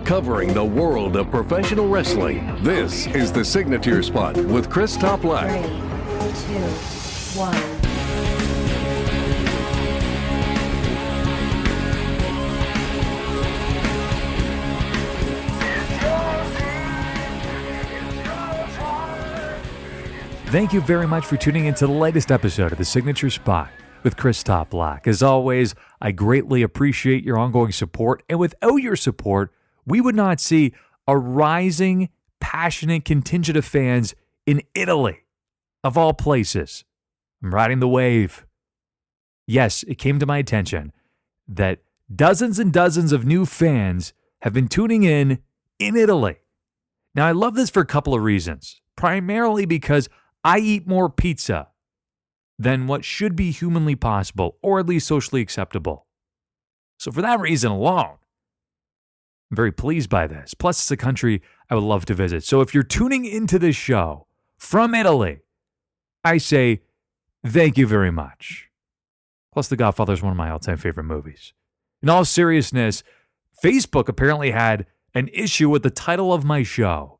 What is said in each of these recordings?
covering the world of professional wrestling. This is the Signature Spot with Chris Toplak. 3, 2, 1. Thank you very much for tuning into the latest episode of the Signature Spot with Chris Toplak. As always, I greatly appreciate your ongoing support, and without your support, we would not see a rising, passionate contingent of fans in Italy, of all places. I'm riding the wave. Yes, it came to my attention that dozens and dozens of new fans have been tuning in Italy. Now, I love this for a couple of reasons, primarily because I eat more pizza than what should be humanly possible, or at least socially acceptable. So for that reason alone, I'm very pleased by this. Plus, it's a country I would love to visit. So if you're tuning into this show from Italy, I say thank you very much. Plus, The Godfather is one of my all-time favorite movies. In all seriousness, Facebook apparently had an issue with the title of my show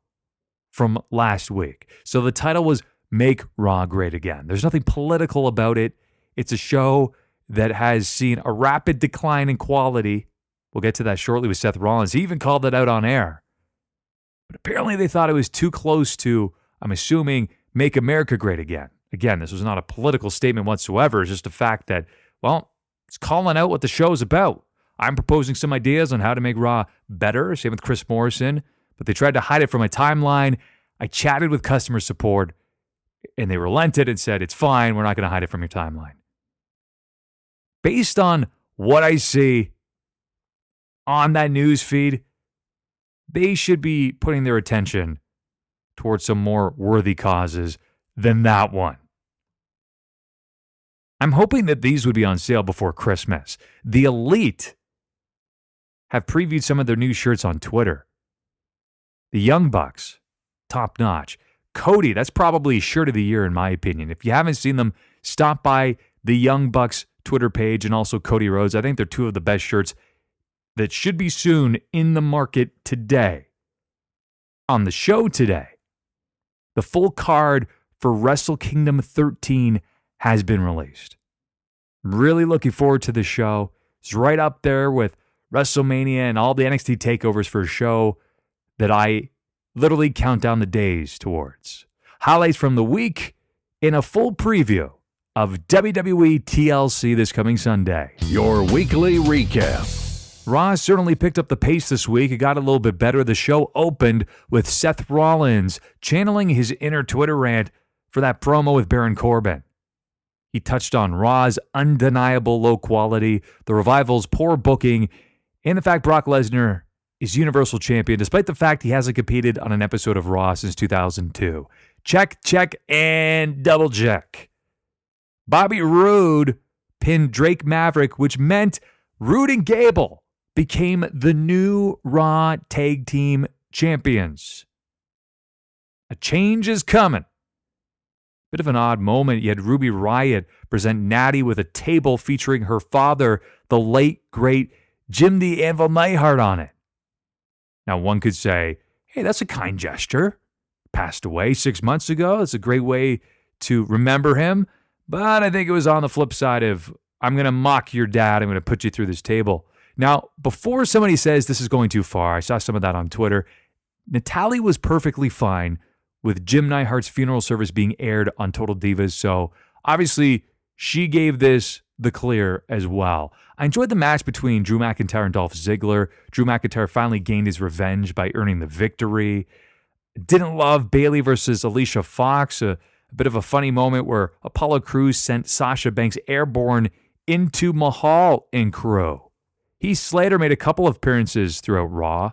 from last week. So the title was Make Raw Great Again. There's nothing political about it. It's a show that has seen a rapid decline in quality. We'll get to that shortly with Seth Rollins. He even called it out on air. But apparently they thought it was too close to, I'm assuming, Make America Great Again. Again, this was not a political statement whatsoever. It's just a fact that, well, it's calling out what the show is about. I'm proposing some ideas on how to make Raw better. Same with Chris Morrison. But they tried to hide it from my timeline. I chatted with customer support, and they relented and said, it's fine, we're not going to hide it from your timeline. Based on what I see on that news feed, they should be putting their attention towards some more worthy causes than that one. I'm hoping that these would be on sale before Christmas. The Elite have previewed some of their new shirts on Twitter. The Young Bucks, top notch. Cody, that's probably shirt of the year in my opinion. If you haven't seen them, stop by the Young Bucks Twitter page and also Cody Rhodes. I think they're two of the best shirts that should be soon in the market today. On the show today, the full card for Wrestle Kingdom 13 has been released. I'm really looking forward to the show. It's right up there with WrestleMania and all the NXT takeovers for a show that I literally count down the days towards. Highlights from the week in a full preview of WWE TLC this coming Sunday. Your weekly recap. Raw certainly picked up the pace this week. It got a little bit better. The show opened with Seth Rollins channeling his inner Twitter rant for that promo with Baron Corbin. He touched on Raw's undeniable low quality, the Revival's poor booking, and the fact Brock Lesnar is Universal Champion, despite the fact he hasn't competed on an episode of Raw since 2002. Check, check, and double check. Bobby Roode pinned Drake Maverick, which meant Roode and Gable became the new Raw Tag Team Champions. A change is coming. Bit of an odd moment. You had Ruby Riott present Natty with a table featuring her father, the late, great Jim the Anvil Neidhart, on it. Now, one could say, hey, that's a kind gesture. Passed away 6 months ago. It's a great way to remember him. But I think it was on the flip side of, I'm going to mock your dad. I'm going to put you through this table. Now, before somebody says this is going too far, I saw some of that on Twitter. Natalya was perfectly fine with Jim Neidhart's funeral service being aired on Total Divas. So obviously, she gave this the clear as well. I enjoyed the match between Drew McIntyre and Dolph Ziggler. Drew McIntyre finally gained his revenge by earning the victory. Didn't love Bayley versus Alicia Fox. A bit of a funny moment where Apollo Crews sent Sasha Banks airborne into Mahal and crew. Heath Slater made a couple of appearances throughout Raw.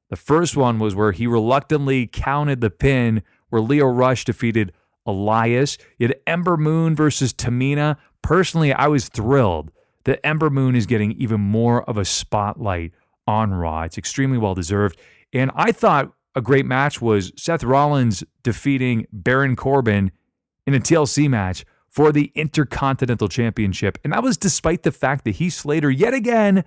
The first one was where he reluctantly counted the pin where Lio Rush defeated Elias. You had Ember Moon versus Tamina. Personally, I was thrilled that Ember Moon is getting even more of a spotlight on Raw. It's extremely well-deserved. And I thought a great match was Seth Rollins defeating Baron Corbin in a TLC match for the Intercontinental Championship. And that was despite the fact that Heath Slater, yet again,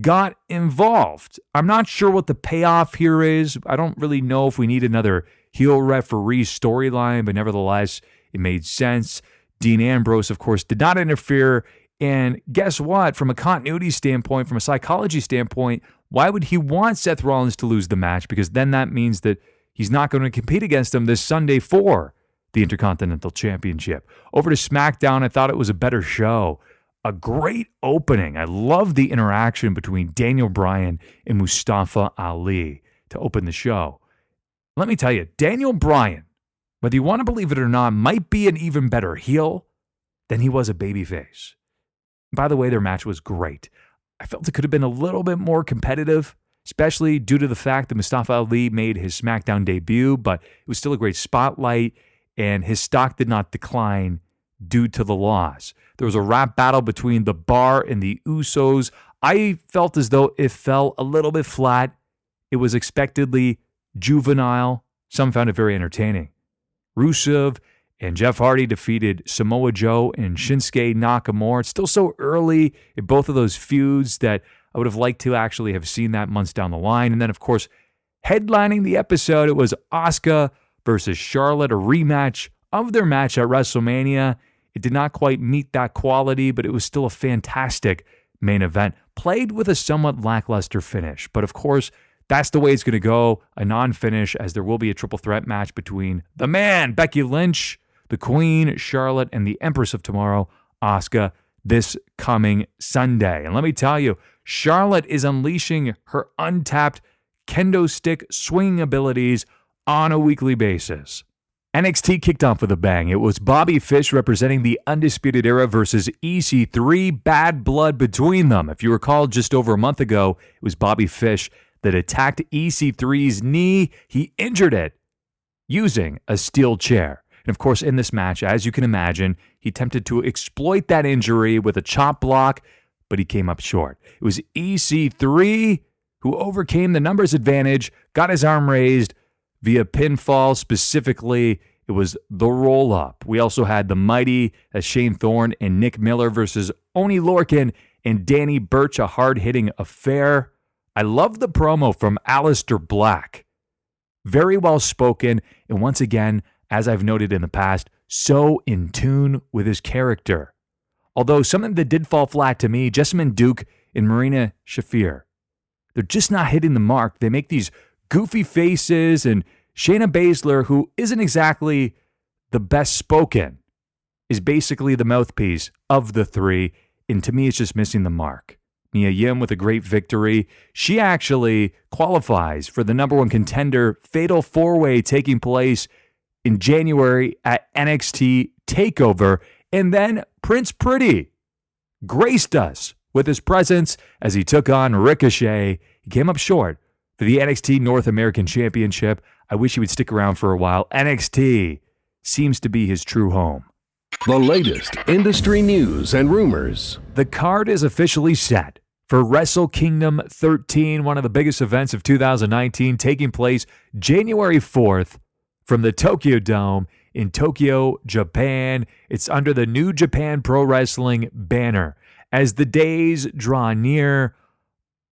got involved. I'm not sure what the payoff here is. I don't really know if we need another heel referee storyline, but nevertheless, it made sense. Dean Ambrose, of course, did not interfere. And guess what? From a continuity standpoint, from a psychology standpoint, why would he want Seth Rollins to lose the match? Because then that means that he's not going to compete against him this Sunday for the Intercontinental Championship. Over to SmackDown, I thought it was a better show. A great opening. I love the interaction between Daniel Bryan and Mustafa Ali to open the show. Let me tell you, Daniel Bryan, whether you want to believe it or not, might be an even better heel than he was a babyface. By the way, their match was great. I felt it could have been a little bit more competitive, especially due to the fact that Mustafa Ali made his SmackDown debut, but it was still a great spotlight, and his stock did not decline due to the loss. There was a rap battle between The Bar and the Usos. I felt as though it fell a little bit flat. It was expectedly juvenile. Some found it very entertaining. Rusev and Jeff Hardy defeated Samoa Joe and Shinsuke Nakamura. It's still so early in both of those feuds that I would have liked to actually have seen that months down the line. And then, of course, headlining the episode, it was Asuka versus Charlotte, a rematch of their match at WrestleMania. It did not quite meet that quality, but it was still a fantastic main event. Played with a somewhat lackluster finish. But, of course, that's the way it's going to go, a non-finish, as there will be a triple threat match between the man, Becky Lynch, the Queen, Charlotte, and the Empress of Tomorrow, Asuka, this coming Sunday. And let me tell you, Charlotte is unleashing her untapped kendo stick swinging abilities on a weekly basis. NXT kicked off with a bang. It was Bobby Fish representing the Undisputed Era versus EC3, bad blood between them. If you recall, just over a month ago, it was Bobby Fish that attacked EC3's knee. He injured it using a steel chair. And of course, in this match, as you can imagine, he attempted to exploit that injury with a chop block, but he came up short. It was EC3 who overcame the numbers advantage, got his arm raised via pinfall. Specifically, it was the roll-up. We also had the Mighty as Shane Thorne and Nick Miller versus Oney Lorcan and Danny Burch, a hard-hitting affair. I love the promo from Aleister Black. Very well spoken, and once again, as I've noted in the past, so in tune with his character. Although something that did fall flat to me, Jessamine Duke and Marina Shafir, they're just not hitting the mark. They make these goofy faces, and Shayna Baszler, who isn't exactly the best spoken, is basically the mouthpiece of the three, and to me, it's just missing the mark. Mia Yim with a great victory. She actually qualifies for the number one contender Fatal 4-Way taking place in January at NXT TakeOver. And then Prince Pretty graced us with his presence as he took on Ricochet. He came up short for the NXT North American Championship. I wish he would stick around for a while. NXT seems to be his true home. The latest industry news and rumors. The card is officially set for Wrestle Kingdom 13, one of the biggest events of 2019, taking place January 4th from the Tokyo Dome in Tokyo, Japan. It's under the New Japan Pro Wrestling banner. As the days draw near,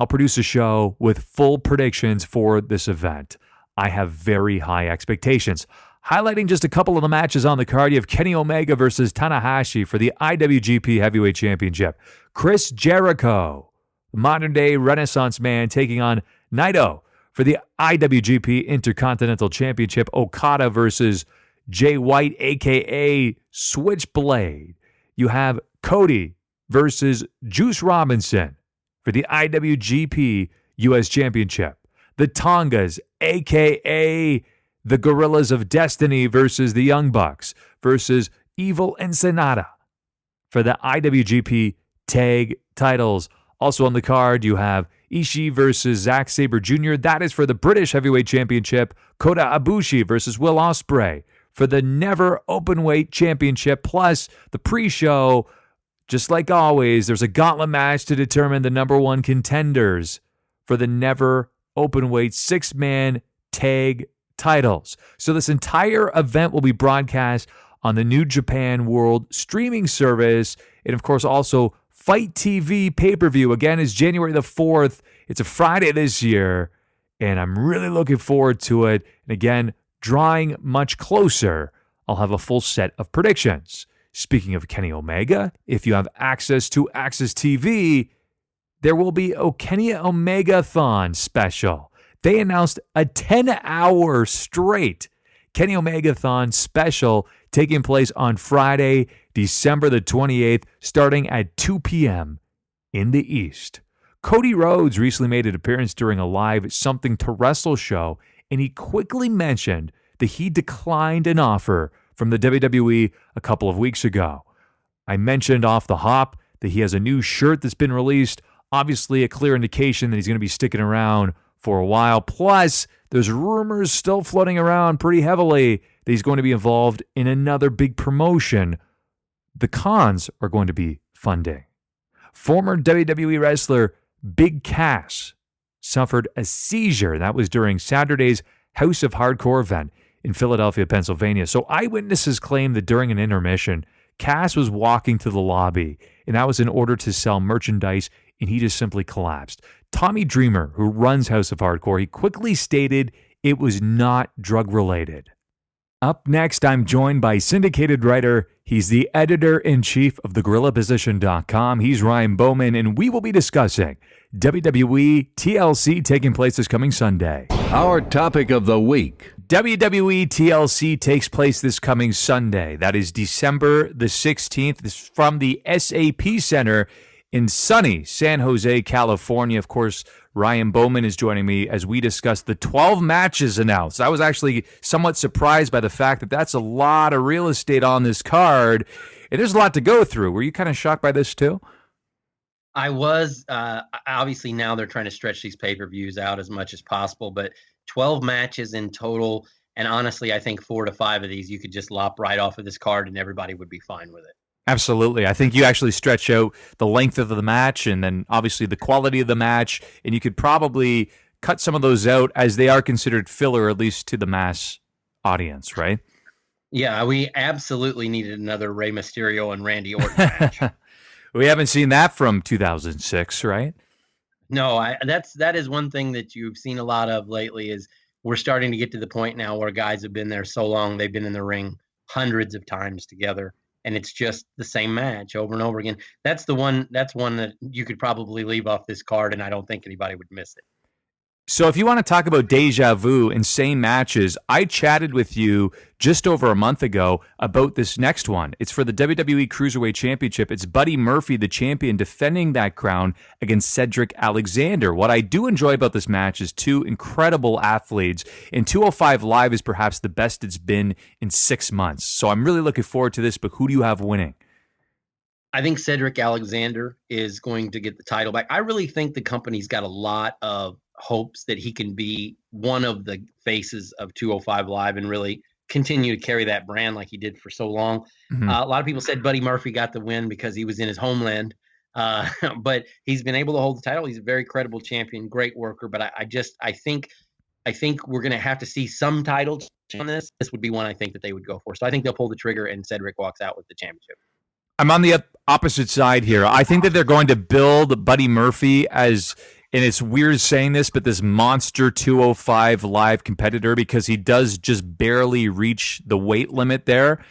I'll produce a show with full predictions for this event. I have very high expectations. Highlighting just a couple of the matches on the card, you have Kenny Omega versus Tanahashi for the IWGP Heavyweight Championship. Chris Jericho, modern-day Renaissance man, taking on Naito for the IWGP Intercontinental Championship. Okada versus Jay White, a.k.a. Switchblade. You have Cody versus Juice Robinson for the IWGP U.S. Championship. The Tongas, a.k.a. the Gorillas of Destiny versus the Young Bucks versus Evil and Sonata for the IWGP Tag titles. Also on the card, you have Ishii versus Zack Sabre Jr. That is for the British Heavyweight Championship. Kota Ibushi versus Will Ospreay for the Never Openweight Championship. Plus, the pre-show, just like always, there's a gauntlet match to determine the number one contenders for the Never Openweight six-man tag titles. So this entire event will be broadcast on the New Japan World streaming service, and of course also Fight TV pay-per-view, again, is January the 4th. It's a Friday this year, and I'm really looking forward to it. And again, drawing much closer, I'll have a full set of predictions. Speaking of Kenny Omega, if you have access to Access TV, there will be a Kenny Omega-thon special. They announced a 10-hour straight Kenny Omega-thon special taking place on Friday, December the 28th, starting at 2 p.m. in the East. Cody Rhodes recently made an appearance during a live Something to Wrestle show, and he quickly mentioned that he declined an offer from the WWE a couple of weeks ago. I mentioned off the hop that he has a new shirt that's been released, obviously a clear indication that he's going to be sticking around for a while. Plus, there's rumors still floating around pretty heavily that he's going to be involved in another big promotion the Khans are going to be funding. Former WWE wrestler Big Cass suffered a seizure. That was during Saturday's House of Hardcore event in Philadelphia, Pennsylvania. So eyewitnesses claim that during an intermission, Cass was walking to the lobby, and that was in order to sell merchandise, and he just simply collapsed. Tommy Dreamer, who runs House of Hardcore, he quickly stated it was not drug-related. Up next, I'm joined by syndicated writer. He's the editor-in-chief of thegorillaposition.com. He's Ryan Bowman, and we will be discussing WWE TLC taking place this coming Sunday. Our topic of the week. WWE TLC takes place this coming Sunday. That is December the 16th. This is from the SAP Center in sunny San Jose, California. Of course, Ryan Bowman is joining me as we discuss the 12 matches announced. I was actually somewhat surprised by the fact that that's a lot of real estate on this card, and there's a lot to go through. Were you kind of shocked by this too? I was. Obviously, now they're trying to stretch these pay-per-views out as much as possible, but 12 matches in total, and honestly, I think 4 to 5 of these you could just lop right off of this card and everybody would be fine with it. Absolutely. I think you actually stretch out the length of the match and then obviously the quality of the match, and you could probably cut some of those out as they are considered filler, at least to the mass audience, right? Yeah, we absolutely needed another Rey Mysterio and Randy Orton match. We haven't seen that from 2006, right? No, that is one thing that you've seen a lot of lately is we're starting to get to the point now where guys have been there so long, they've been in the ring hundreds of times together. And it's just the same match over and over again. That's one that you could probably leave off this card, and I don't think anybody would miss it. So if you want to talk about deja vu and same matches, I chatted with you just over a month ago about this next one. It's for the WWE Cruiserweight Championship. It's Buddy Murphy, the champion, defending that crown against Cedric Alexander. What I do enjoy about this match is two incredible athletes, and 205 Live is perhaps the best it's been in 6 months. So I'm really looking forward to this, but who do you have winning? I think Cedric Alexander is going to get the title back. I really think the company's got a lot of hopes that he can be one of the faces of 205 Live and really continue to carry that brand like he did for so long. Mm-hmm. A lot of people said Buddy Murphy got the win because he was in his homeland, but he's been able to hold the title. He's a very credible champion, great worker. But I think we're going to have to see some titles on this. This would be one I think that they would go for. So I think they'll pull the trigger and Cedric walks out with the championship. I'm on the opposite side here. I think that they're going to build Buddy Murphy as, and it's weird saying this, but this monster 205 Live competitor because he does just barely reach the weight limit there.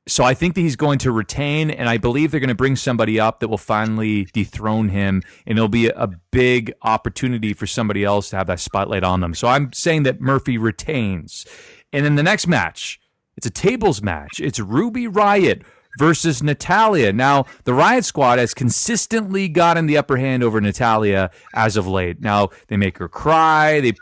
So I think that he's going to retain, and I believe they're going to bring somebody up that will finally dethrone him, and it'll be a big opportunity for somebody else to have that spotlight on them. So I'm saying that Murphy retains. And then the next match, it's a tables match. It's Ruby Riott versus Natalya. Now, the Riot Squad has consistently gotten the upper hand over Natalya as of late. Now, they make her cry. They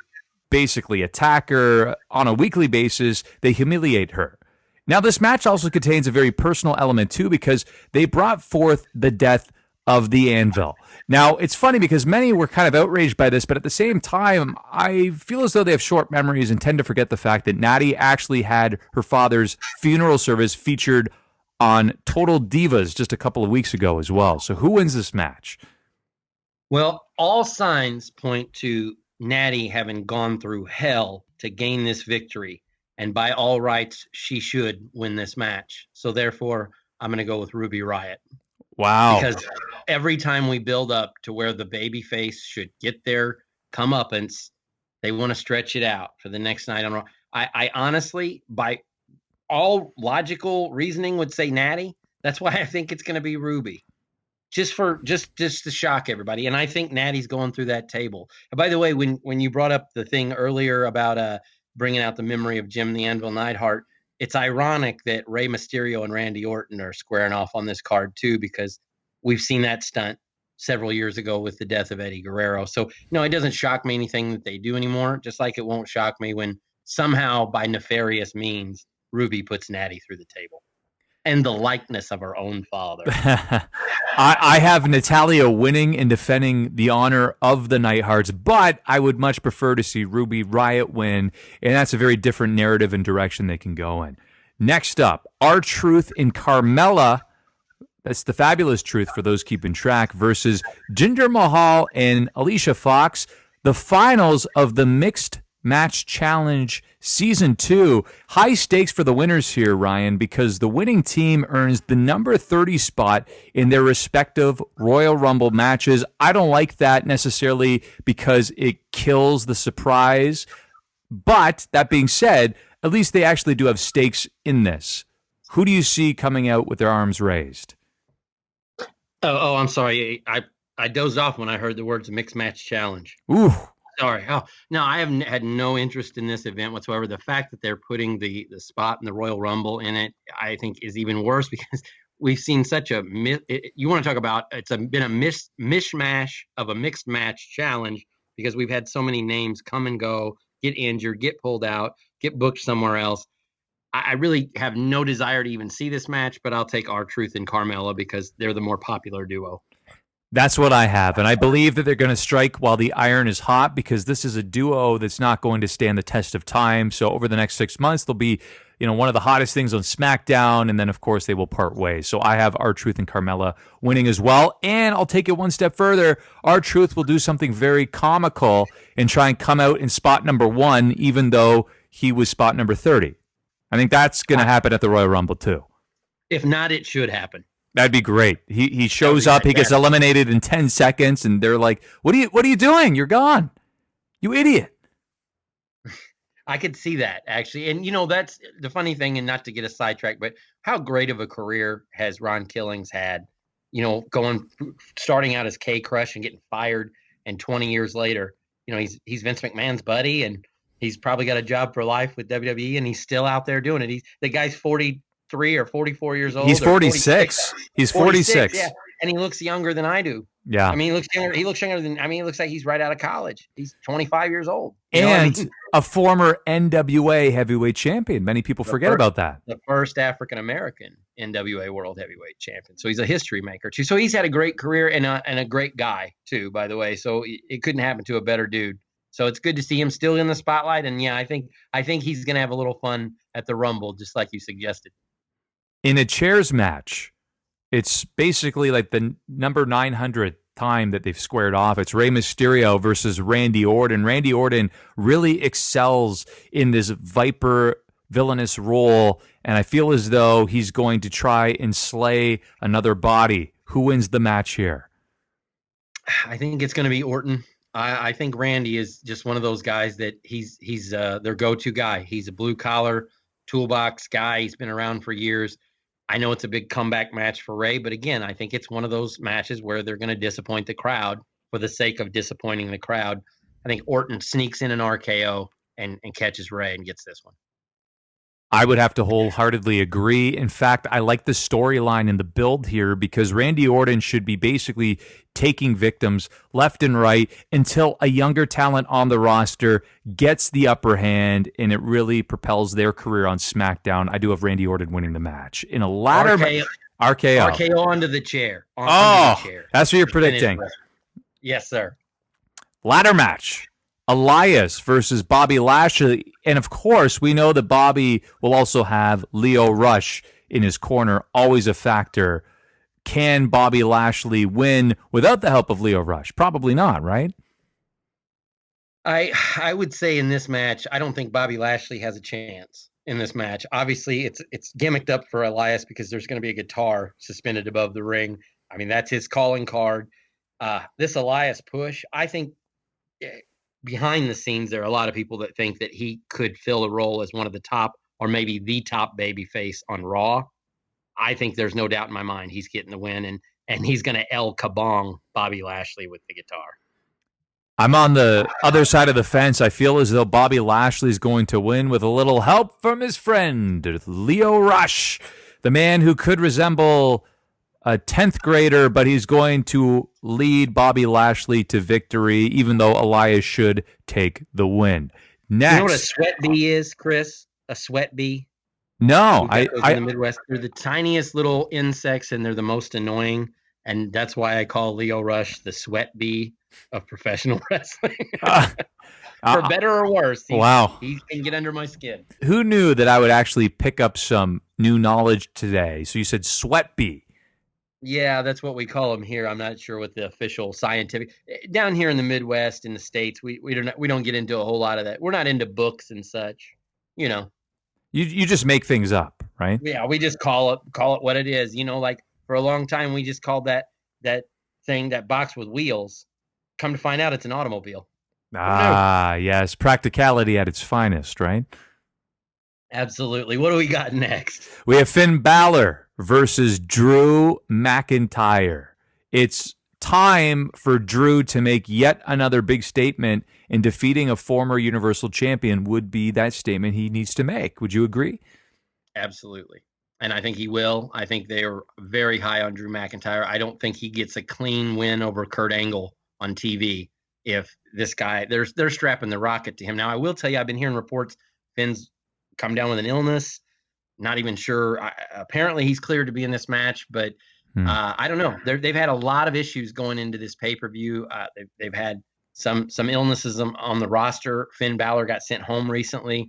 basically attack her on a weekly basis. They humiliate her. Now, this match also contains a very personal element, too, because they brought forth the death of the Anvil. Now, it's funny because many were kind of outraged by this, but at the same time, I feel as though they have short memories and tend to forget the fact that Natty actually had her father's funeral service featured on Total Divas just a couple of weeks ago as well. So who wins this match? Well, all signs point to Natty having gone through hell to gain this victory. And by all rights, she should win this match. So therefore, I'm going to go with Ruby Riott. Wow. Because every time we build up to where the baby face should get their comeuppance, they want to stretch it out for the next night on Raw. I honestly, by all logical reasoning, would say Natty. That's why I think it's going to be Ruby, just to shock everybody. And I think Natty's going through that table. And by the way, when you brought up the thing earlier about bringing out the memory of Jim the Anvil Neidhart, it's ironic that Rey Mysterio and Randy Orton are squaring off on this card too, because we've seen that stunt several years ago with the death of Eddie Guerrero. So, it doesn't shock me anything that they do anymore, just like it won't shock me when somehow by nefarious means Ruby puts Natty through the table. And the likeness of her own father. I have Natalya winning and defending the honor of the Neidharts, but I would much prefer to see Ruby Riott win, and that's a very different narrative and direction they can go in. Next up, R-Truth and Carmella. That's the Fabulous Truth for those keeping track, versus Jinder Mahal and Alicia Fox. The finals of the Mixed Match Challenge Season 2. High stakes for the winners here, Ryan, because the winning team earns the number 30 spot in their respective Royal Rumble matches. I don't like that necessarily because it kills the surprise. But that being said, at least they actually do have stakes in this. Who do you see coming out with their arms raised? Oh, I'm sorry. I dozed off when I heard the words Mixed Match Challenge. Ooh. Sorry. Oh, no, I have had no interest in this event whatsoever. The fact that they're putting the spot in the Royal Rumble in it, I think, is even worse because we've seen such a you want to talk about been a mishmash of a mixed match challenge because we've had so many names come and go, get injured, get pulled out, get booked somewhere else. I really have no desire to even see this match, but I'll take R-Truth and Carmella because they're the more popular duo. That's what I have, and I believe that they're going to strike while the iron is hot because this is a duo that's not going to stand the test of time. So over the next 6 months, they'll be, one of the hottest things on SmackDown, and then, of course, they will part ways. So I have R-Truth and Carmella winning as well, and I'll take it one step further. R-Truth will do something very comical and try and come out in spot number 1, even though he was spot number 30. I think that's going to happen at the Royal Rumble, too. If not, it should happen. That'd be great. He shows up, he gets eliminated in 10 seconds, and they're like, What are you doing? You're gone. You idiot. I could see that, actually. And, that's the funny thing, and not to get a sidetrack, but how great of a career has Ron Killings had, starting out as K-Crush and getting fired, and 20 years later, he's Vince McMahon's buddy, and he's probably got a job for life with WWE, and he's still out there doing it. The guy's 43 or 44 years old. He's 46. He's 46. Yeah, and he looks younger than I do. Yeah. I mean, he looks younger than. He looks like he's right out of college. He's 25 years old. And a former NWA heavyweight champion. Many people forget about that. The first African American NWA World Heavyweight Champion. So he's a history maker too. So he's had a great career and a great guy too, by the way. So it couldn't happen to a better dude. So it's good to see him still in the spotlight. And yeah, I think he's going to have a little fun at the Rumble, just like you suggested. In a chairs match, it's basically like the number 900 time that they've squared off. It's Rey Mysterio versus Randy Orton. Randy Orton really excels in this Viper villainous role, and I feel as though he's going to try and slay another body. Who wins the match here? I think it's going to be Orton. I think Randy is just one of those guys that he's their go-to guy. He's a blue-collar toolbox guy. He's been around for years. I know it's a big comeback match for Ray, but again, I think it's one of those matches where they're going to disappoint the crowd for the sake of disappointing the crowd. I think Orton sneaks in an RKO and catches Ray and gets this one. I would have to wholeheartedly agree. In fact, I like the storyline and the build here because Randy Orton should be basically taking victims left and right until a younger talent on the roster gets the upper hand and it really propels their career on SmackDown. I do have Randy Orton winning the match. In a ladder RKO. RKO onto the chair. The chair. That's what you're predicting. Yes, sir. Ladder match. Elias versus Bobby Lashley. And of course, we know that Bobby will also have Lio Rush in his corner, always a factor. Can Bobby Lashley win without the help of Lio Rush? Probably not, right? I would say in this match, I don't think Bobby Lashley has a chance in this match. Obviously, it's gimmicked up for Elias because there's going to be a guitar suspended above the ring. I mean, that's his calling card. This Elias push, I think behind the scenes, there are a lot of people that think that he could fill a role as one of the top or maybe the top babyface on Raw. I think there's no doubt in my mind he's getting the win, and he's going to El Kabong Bobby Lashley with the guitar. I'm on the other side of the fence. I feel as though Bobby Lashley's going to win with a little help from his friend, Leo Rush, the man who could resemble a 10th grader, but he's going to lead Bobby Lashley to victory, even though Elias should take the win. Next. You know what a sweat bee is, Chris? A sweat bee? No. In the Midwest, they're the tiniest little insects, and they're the most annoying. And that's why I call Leo Rush the sweat bee of professional wrestling. For better or worse. Wow. He can get under my skin. Who knew that I would actually pick up some new knowledge today? So you said sweat bee. Yeah, that's what we call them here. I'm not sure what the official scientific. Down here in the Midwest, in the States, we don't get into a whole lot of that. We're not into books and such. You know. You just make things up, right? Yeah, we just call it what it is. You know, like for a long time we just called that thing, that box with wheels. Come to find out, it's an automobile. Yes, practicality at its finest, right? Absolutely. What do we got next? We have Finn Balor versus Drew McIntyre. It's time for Drew to make yet another big statement, and defeating a former Universal Champion would be that statement he needs to make. Would you agree? Absolutely. And I think he will. I think they are very high on Drew McIntyre. I don't think he gets a clean win over Kurt Angle on TV if this guy, they're strapping the rocket to him. Now, I will tell you, I've been hearing reports Finn's come down with an illness. Not even sure. Apparently, he's cleared to be in this match, but I don't know. They've had a lot of issues going into this pay-per-view. They've had some illnesses on the roster. Finn Balor got sent home recently.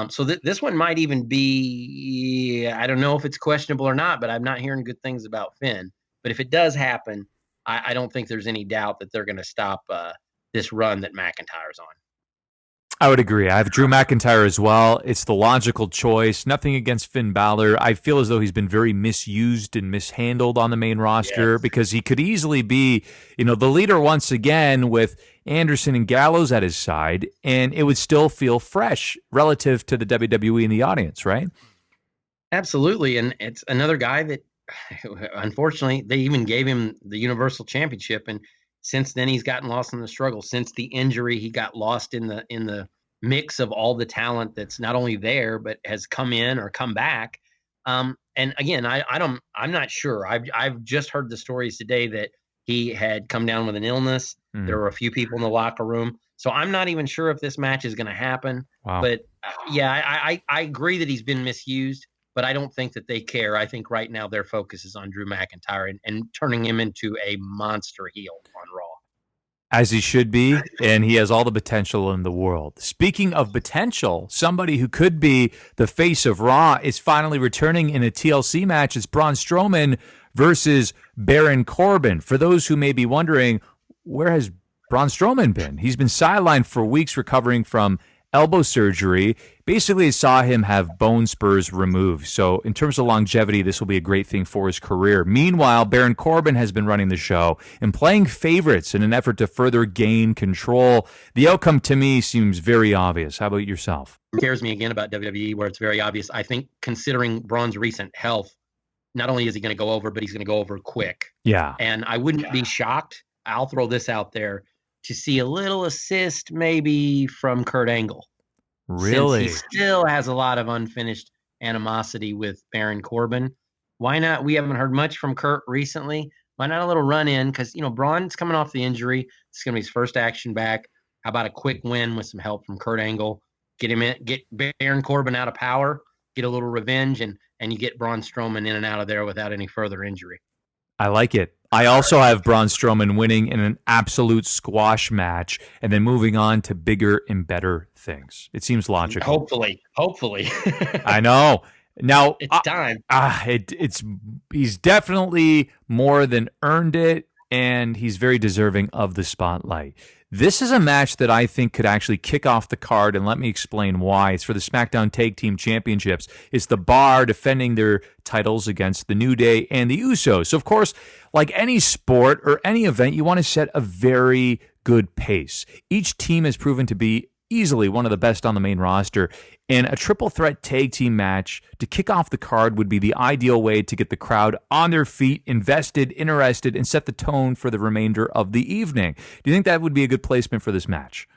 So this one might even be, I don't know if it's questionable or not, but I'm not hearing good things about Finn. But if it does happen, I don't think there's any doubt that they're going to stop this run that McIntyre's on. I would agree. I have Drew McIntyre as well. It's the logical choice. Nothing against Finn Balor. I feel as though he's been very misused and mishandled on the main roster because he could easily be, the leader once again with Anderson and Gallows at his side, and it would still feel fresh relative to the WWE and the audience, right? Absolutely. And it's another guy that, unfortunately, they even gave him the Universal Championship, and since then he's gotten lost in the struggle. Since the injury, he got lost in the mix of all the talent that's not only there but has come in or come back. And again, I'm not sure. I've just heard the stories today that he had come down with an illness. There were a few people in the locker room, so I'm not even sure if this match is going to happen. Wow. But I agree that he's been misused, but I don't think that they care. I think right now their focus is on Drew McIntyre and turning him into a monster heel on Raw. As he should be, and he has all the potential in the world. Speaking of potential, somebody who could be the face of Raw is finally returning in a TLC match. It's Braun Strowman versus Baron Corbin. For those who may be wondering, where has Braun Strowman been? He's been sidelined for weeks recovering from elbow surgery. Basically, I saw him have bone spurs removed. So in terms of longevity, this will be a great thing for his career. Meanwhile, Baron Corbin has been running the show and playing favorites in an effort to further gain control. The outcome to me seems very obvious. How about yourself? It scares me again about WWE where it's very obvious. I think considering Braun's recent health, not only is he going to go over, but he's going to go over quick. Yeah. And I wouldn't be shocked. I'll throw this out there to see a little assist maybe from Kurt Angle. Really? Since he still has a lot of unfinished animosity with Baron Corbin. Why not? We haven't heard much from Kurt recently. Why not a little run in? Because, Braun's coming off the injury. It's going to be his first action back. How about a quick win with some help from Kurt Angle? Get him in, get Baron Corbin out of power, get a little revenge, and you get Braun Strowman in and out of there without any further injury. I like it. I also have Braun Strowman winning in an absolute squash match and then moving on to bigger and better things. It seems logical. Hopefully. I know. Now it's time. He's definitely more than earned it, and he's very deserving of the spotlight. This is a match that I think could actually kick off the card, and let me explain why. It's for the SmackDown Tag Team Championships. It's the Bar defending their titles against the New Day and the Usos. So, of course, like any sport or any event, you want to set a very good pace. Each team has proven to be easily one of the best on the main roster, and a triple threat tag team match to kick off the card would be the ideal way to get the crowd on their feet, invested, interested, and set the tone for the remainder of the evening. Do you think that would be a good placement for this match?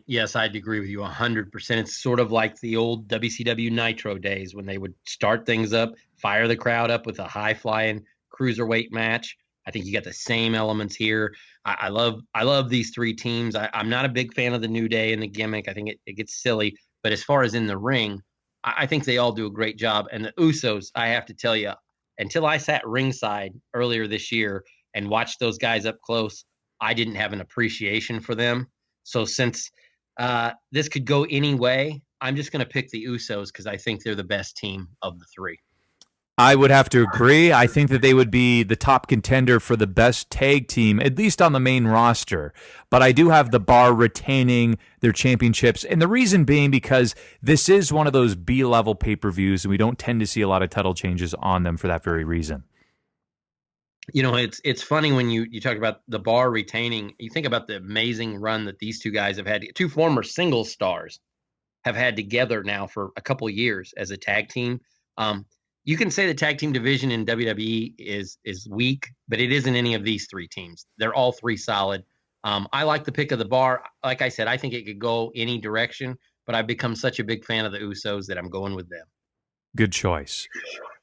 Yes, I'd agree with you 100%. It's sort of like the old WCW Nitro days when they would start things up, fire the crowd up with a high-flying cruiserweight match. I think you got the same elements here. I love these three teams. I'm not a big fan of the New Day and the gimmick. I think it gets silly. But as far as in the ring, I think they all do a great job. And the Usos, I have to tell you, until I sat ringside earlier this year and watched those guys up close, I didn't have an appreciation for them. So since this could go any way, I'm just going to pick the Usos because I think they're the best team of the three. I would have to agree. I think that they would be the top contender for the best tag team, at least on the main roster. But I do have the Bar retaining their championships. And the reason being because this is one of those B-level pay-per-views, and we don't tend to see a lot of title changes on them for that very reason. You know, it's funny when you talk about the Bar retaining, you think about the amazing run that these two guys have had. Two former singles stars have had together now for a couple years as a tag team. You can say the tag team division in WWE is weak, but it isn't any of these three teams. They're all three solid. I like the pick of the Bar. Like I said, I think it could go any direction, but I've become such a big fan of the Usos that I'm going with them. Good choice.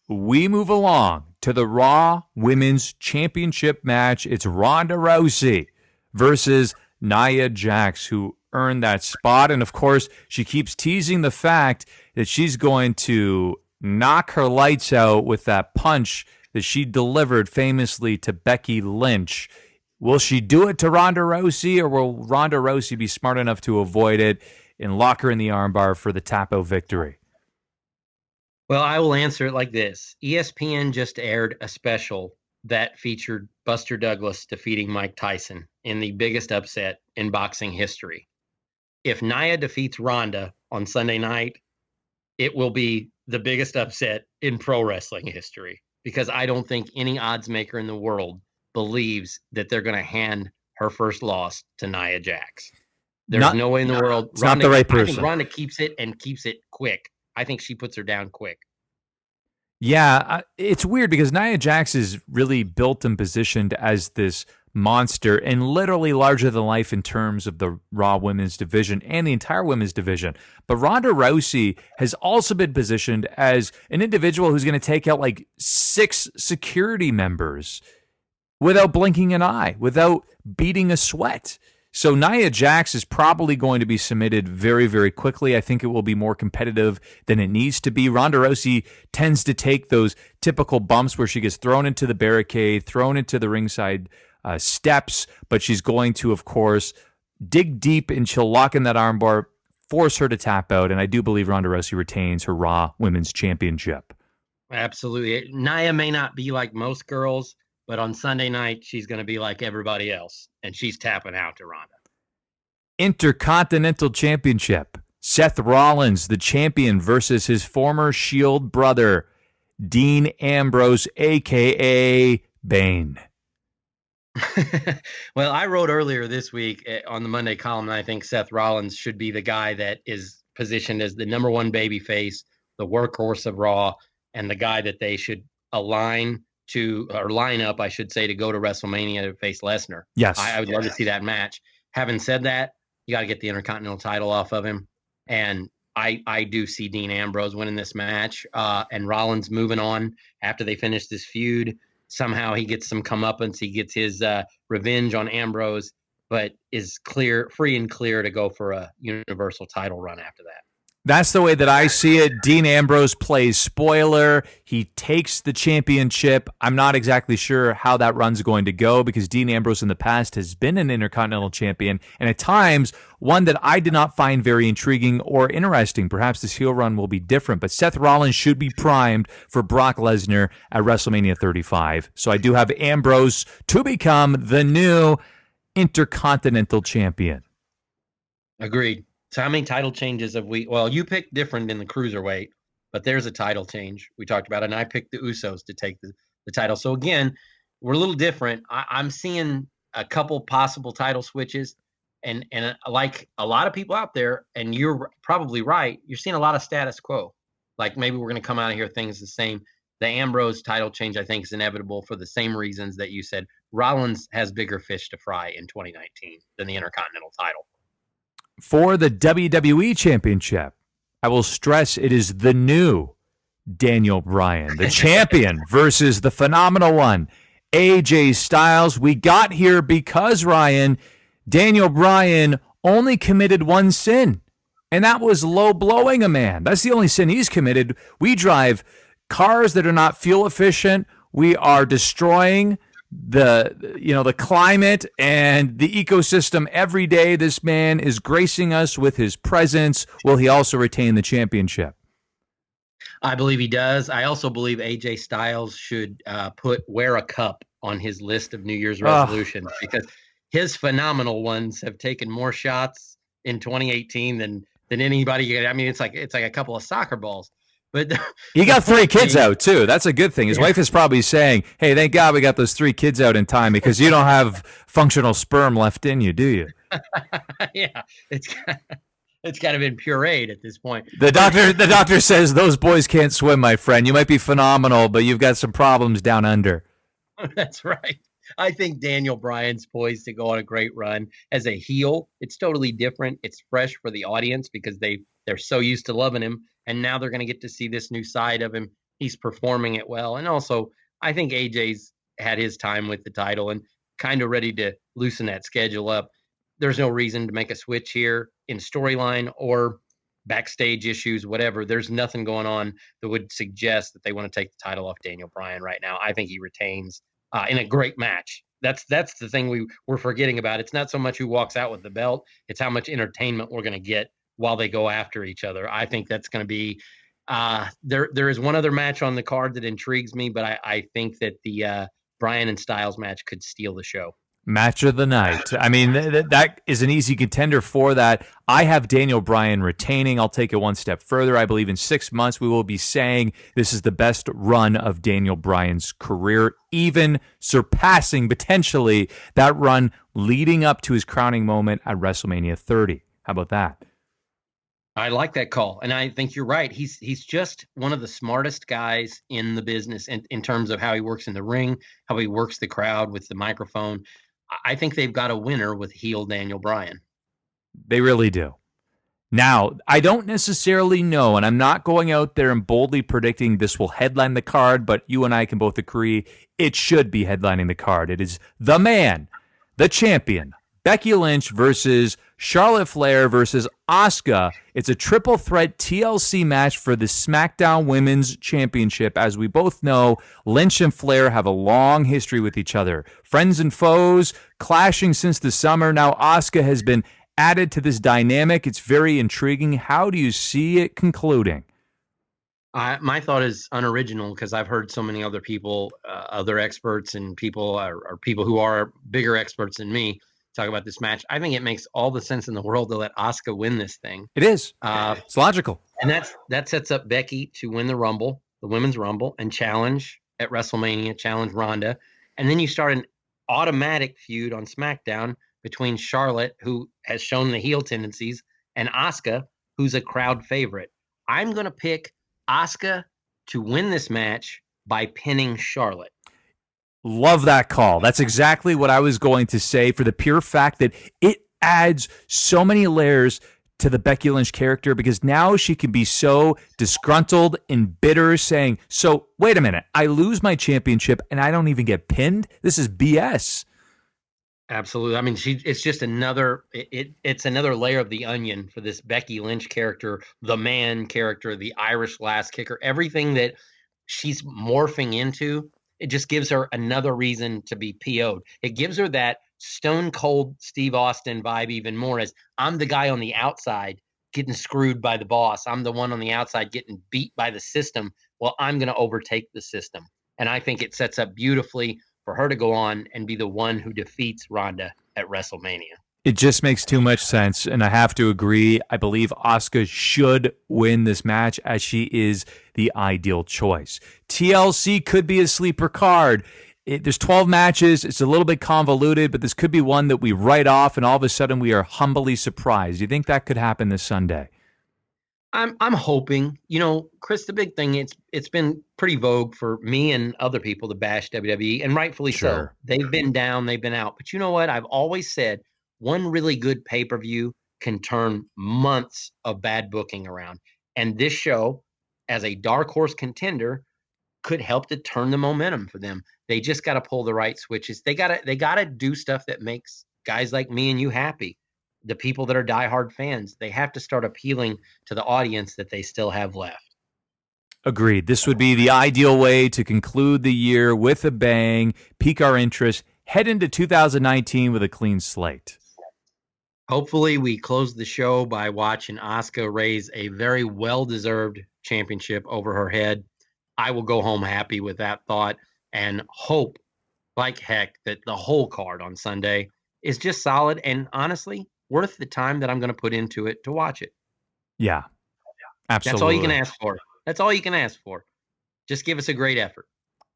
We move along to the Raw Women's Championship match. It's Ronda Rousey versus Nia Jax, who earned that spot. And, of course, she keeps teasing the fact that she's going to knock her lights out with that punch that she delivered famously to Becky Lynch. Will she do it to Ronda Rousey, or will Ronda Rousey be smart enough to avoid it and lock her in the armbar for the tap-out victory? Well, I will answer it like this. ESPN just aired a special that featured Buster Douglas defeating Mike Tyson in the biggest upset in boxing history. If Nia defeats Ronda on Sunday night, it will be the biggest upset in pro wrestling history, because I don't think any odds maker in the world believes that they're going to hand her first loss to Nia Jax. There's no way in the world. It's not the right person. I think Ronda keeps it and keeps it quick. I think she puts her down quick. Yeah, it's weird because Nia Jax is really built and positioned as this monster and literally larger than life in terms of the Raw women's division and the entire women's division. But Ronda Rousey has also been positioned as an individual who's going to take out like 6 security members without blinking an eye, without beating a sweat. So Nia Jax is probably going to be submitted very, very quickly. I think it will be more competitive than it needs to be. Ronda Rousey tends to take those typical bumps where she gets thrown into the barricade, thrown into the ringside steps, but she's going to, of course, dig deep and she'll lock in that armbar, force her to tap out, and I do believe Ronda Rousey retains her Raw Women's Championship. Absolutely. Nia may not be like most girls, but on Sunday night, she's going to be like everybody else, and she's tapping out to Ronda. Intercontinental Championship. Seth Rollins, the champion, versus his former Shield brother, Dean Ambrose, a.k.a. Bane. Well, I wrote earlier this week on the Monday column that I think Seth Rollins should be the guy that is positioned as the number one babyface, the workhorse of Raw, and the guy that they should line up, I should say, to go to WrestleMania to face Lesnar. Yes. I would love to see that match. Having said that, you got to get the Intercontinental title off of him. And I do see Dean Ambrose winning this match and Rollins moving on after they finish this feud. Somehow he gets some comeuppance. He gets his revenge on Ambrose, but is free and clear to go for a Universal title run after that. That's the way that I see it. Dean Ambrose plays spoiler. He takes the championship. I'm not exactly sure how that run's going to go because Dean Ambrose in the past has been an Intercontinental champion, and at times one that I did not find very intriguing or interesting. Perhaps this heel run will be different, but Seth Rollins should be primed for Brock Lesnar at WrestleMania 35. So I do have Ambrose to become the new Intercontinental Champion. Agreed. So how many title changes have we? Well, you picked different in the cruiserweight, but there's a title change we talked about, and I picked the Usos to take the title. So again, we're a little different. I'm seeing a couple possible title switches, and like a lot of people out there, and you're probably right. You're seeing a lot of status quo. Like maybe we're going to come out of here things the same. The Ambrose title change, I think, is inevitable for the same reasons that you said. Rollins has bigger fish to fry in 2019 than the Intercontinental title. For the WWE Championship, I will stress it is the new Daniel Bryan, the champion, versus the phenomenal one, AJ Styles. We got here because, Ryan, Daniel Bryan only committed one sin, and that was low blowing a man. That's the only sin he's committed. We drive cars that are not fuel efficient. We are destroying the climate and the ecosystem every day. This man is gracing us with his presence. Will he also retain the championship? I believe he does. I also believe AJ Styles should wear a cup on his list of New Year's resolutions because his phenomenal ones have taken more shots in 2018 than anybody. I mean, it's like a couple of soccer balls. But he got 3 kids out too. That's a good thing. His wife is probably saying, "Hey, thank God we got those 3 kids out in time because you don't have functional sperm left in you, do you?" Yeah, it's got to be pureed at this point. The doctor says those boys can't swim, my friend. You might be phenomenal, but you've got some problems down under. That's right. I think Daniel Bryan's poised to go on a great run as a heel. It's totally different. It's fresh for the audience because they're so used to loving him. And now they're going to get to see this new side of him. He's performing it well. And also, I think AJ's had his time with the title and kind of ready to loosen that schedule up. There's no reason to make a switch here in storyline or backstage issues, whatever. There's nothing going on that would suggest that they want to take the title off Daniel Bryan right now. I think he retains in a great match. That's the thing we're forgetting about. It's not so much who walks out with the belt. It's how much entertainment we're going to get while they go after each other. I think that's going to be there is one other match on the card that intrigues me, but I think that the Bryan and Styles match could steal the show. Match of the night. I mean, that is an easy contender for that. I have Daniel Bryan retaining. I'll take it one step further. I believe in 6 months we will be saying this is the best run of Daniel Bryan's career, even surpassing potentially that run leading up to his crowning moment at WrestleMania 30. How about that? I like that call, and I think you're right. He's just one of the smartest guys in the business in terms of how he works in the ring, how he works the crowd with the microphone. I think they've got a winner with heel Daniel Bryan. They really do. Now, I don't necessarily know, and I'm not going out there and boldly predicting this will headline the card, but you and I can both agree it should be headlining the card. It is the man, the champion, Becky Lynch versus Charlotte Flair versus Asuka. It's a triple threat TLC match for the SmackDown Women's Championship. As we both know, Lynch and Flair have a long history with each other. Friends and foes, clashing since the summer. Now Asuka has been added to this dynamic. It's very intriguing. How do you see it concluding? My thought is unoriginal because I've heard so many other people, other experts and people or people who are bigger experts than me talk about this match. I think it makes all the sense in the world to let Asuka win this thing. It is. It's logical. And that sets up Becky to win the Rumble, the Women's Rumble, and challenge at WrestleMania, challenge Ronda. And then you start an automatic feud on SmackDown between Charlotte, who has shown the heel tendencies, and Asuka, who's a crowd favorite. I'm going to pick Asuka to win this match by pinning Charlotte. Love that call. That's exactly what I was going to say, for the pure fact that it adds so many layers to the Becky Lynch character, because now she can be so disgruntled and bitter, saying, so wait a minute, I lose my championship and I don't even get pinned? This is BS. Absolutely. I mean, it's just another layer of the onion for this Becky Lynch character, the man character, the Irish lass kicker, everything that she's morphing into. It just gives her another reason to be PO'd. It gives her that stone cold Steve Austin vibe even more, as I'm the guy on the outside getting screwed by the boss. I'm the one on the outside getting beat by the system. Well, I'm going to overtake the system. And I think it sets up beautifully for her to go on and be the one who defeats Ronda at WrestleMania. It just makes too much sense, and I have to agree. I believe Asuka should win this match as she is the ideal choice. TLC could be a sleeper card. There's 12 matches. It's a little bit convoluted, but this could be one that we write off, and all of a sudden we are humbly surprised. Do you think that could happen this Sunday? I'm hoping. Chris, the big thing, it's been pretty vogue for me and other people to bash WWE, and rightfully so. They've been down, they've been out. But you know what? I've always said one really good pay-per-view can turn months of bad booking around. And this show, as a dark horse contender, could help to turn the momentum for them. They just got to pull the right switches. They got to do stuff that makes guys like me and you happy. The people that are diehard fans, they have to start appealing to the audience that they still have left. Agreed. This would be the ideal way to conclude the year with a bang, pique our interest, head into 2019 with a clean slate. Hopefully we close the show by watching Asuka raise a very well-deserved championship over her head. I will go home happy with that thought and hope like heck that the whole card on Sunday is just solid and honestly worth the time that I'm going to put into it to watch it. Yeah, absolutely. That's all you can ask for. That's all you can ask for. Just give us a great effort.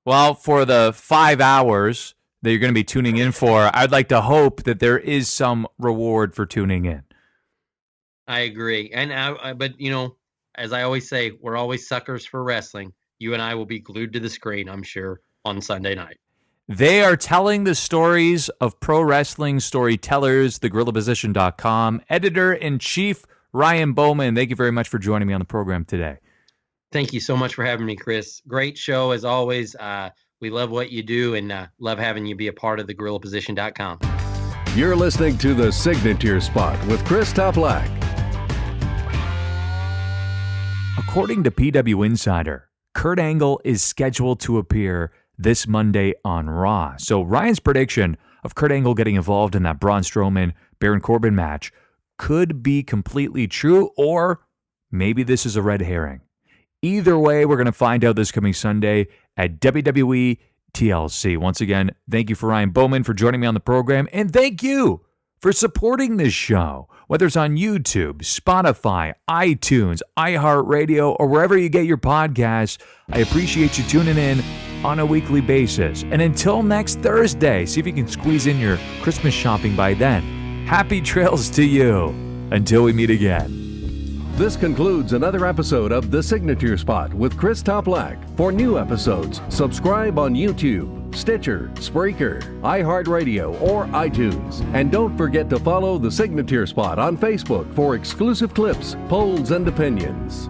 Well, for the 5 hours that you're going to be tuning in for, I'd like to hope that there is some reward for tuning in. I agree. But as I always say, we're always suckers for wrestling. You and I will be glued to the screen, I'm sure, on Sunday night. They are telling the stories of pro wrestling storytellers, thegorillaposition.com. Editor-in-Chief Ryan Bowman, thank you very much for joining me on the program today. Thank you so much for having me, Chris. Great show as always. We love what you do and love having you be a part of thegorillaposition.com. You're listening to The Signature Spot with Chris Toplack. According to PW Insider, Kurt Angle is scheduled to appear this Monday on Raw. So Ryan's prediction of Kurt Angle getting involved in that Braun Strowman-Baron Corbin match could be completely true, or maybe this is a red herring. Either way, we're going to find out this coming Sunday at WWE TLC. Once again, thank you for Ryan Bowman for joining me on the program, and thank you for supporting this show, whether it's on YouTube, Spotify, iTunes, iHeartRadio, or wherever you get your podcasts. I appreciate you tuning in on a weekly basis. And until next Thursday, see if you can squeeze in your Christmas shopping by then. Happy trails to you until we meet again. This concludes another episode of The Signature Spot with Chris Toplack. For new episodes, subscribe on YouTube, Stitcher, Spreaker, iHeartRadio, or iTunes. And don't forget to follow The Signature Spot on Facebook for exclusive clips, polls, and opinions.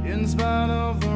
In spite of the